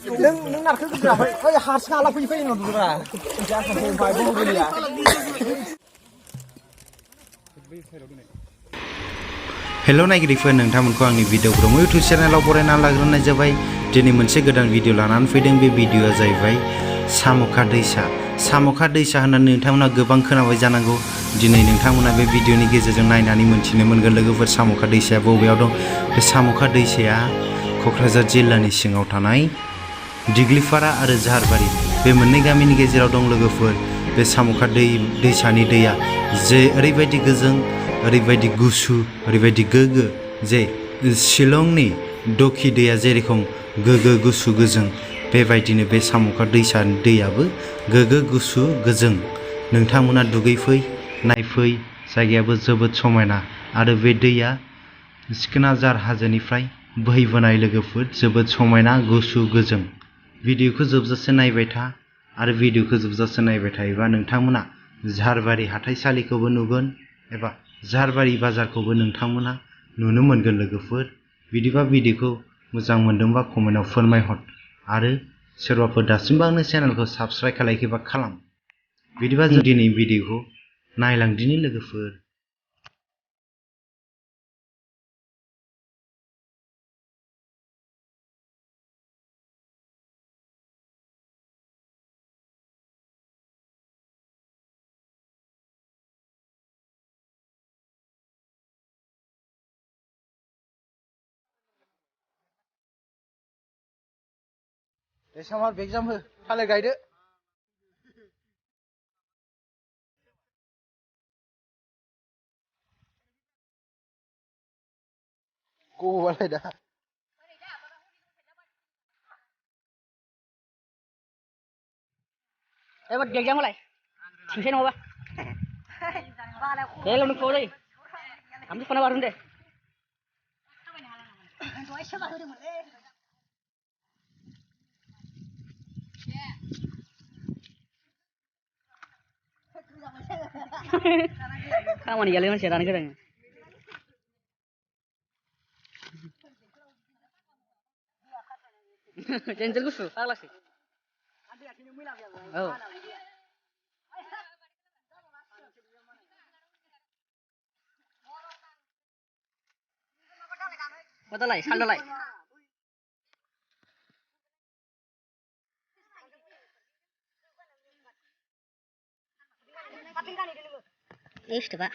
नों नारखो गोदाबाय ओइ हारसिं हाला फै नंदोरा जाखां फैबाय बुगुलिया हेल' नायगिरिफोर नोंथांमोनखौ आंनि भिडिअखौ इउटुब चेनेलाव बरायना लाग्रोनाय जाबाय। दिनै मोनसे गोदान भिडिअ लानानै फैदों। बे भिडिअआ जाहैबाय साम'का दैसा। साम'का दैसा होननानै नोंथांमोना गोबां खोनाबाय जानांगौ। दिनै नोंथांमोना बे भिडिअनि गेजेरजों नायनानै मोनथिनो मोनगोन लोगोफोर साम'का दैसाया बबेयाव दं। बे साम'का दैसाया क'क्राझार जिल्लानि सिङाव थानाय दिग्लिपारा आरो जाहारबारि बे मोननै गामिनि गेजेराव दं लोगोफोर। बे साम'का दैसानि दैया जे ओरैबायदि गोजों, ओरैबायदि गुसु, ओरैबायदि गोग्गो जे शिलंनि दखि दैया जेरेखम गोग्गो गुसु गोजों, बेबायदिनो बे साम'का दैसानि दैयाबो गोग्गो गुसु गोजों। नोंथांमोना दुगैफै, नायफै, जायगायाबो जोबोद समायना आरो बे दैया सिखोनाजार हाजोनिफ्राय बोहैबोनाय लोगोफोर, जोबोद समायना गुसु गोजों। भिडिअखौ जोबजासे नायबाय था आरो भिडिअखौ जोबजासे नायबाय थायोबा नोंथांमोना झारबारि हाथाइसालिखौबो नुगोन एबा झारबारि बाजारखौबो नोंथांमोना नुनो मोनगोन लोगोफोर। बिदिबा भिडिअखौ मोजां मोनदोंबा कमेन्टआव फोरमायहर आरो सोरबाफोर दासिमबो आंनि चेनेलखौ साबस्क्राइब खालायाखैबा खालाम। बिदिबा जों दिनै भिडिअखौ नायलांदिनि लोगोफोर। ए सामार एग्जाम हो थालिर गायदो गबालाय दा एबार एग्जाम होलाय थिंसै नङाबा दे लोंनो खौ जायो आमथि फना बारहुन दे खामानि गैयालै मानसिया दानो गोदान जेनजेल गुसु फाग्लासो औ मा दालाय साल दालाय फिथोबा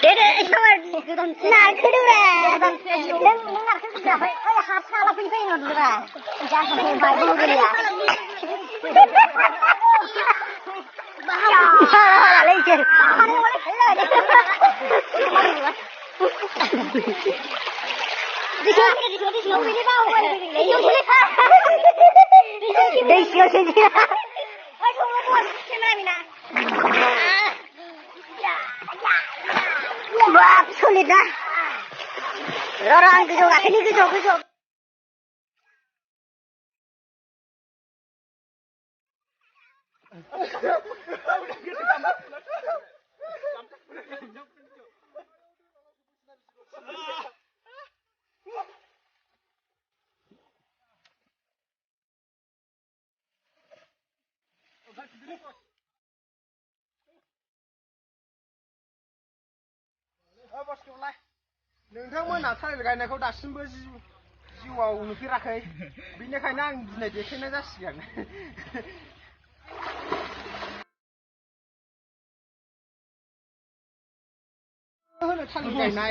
deh sama nah kedua dan ngarep siapa harus salah pilih nggak jangan sampai dulu ya bahaya leceh di sini ini mau di sini wah sulit dah orang kejauh ini kejauh नोंथांमोना थालिर गायनायखौ दासिमबो जिउआव नुफेराखै बेनिखायनो आं दिनै देखायनाय जासिगोन होनो थालिर गायनाय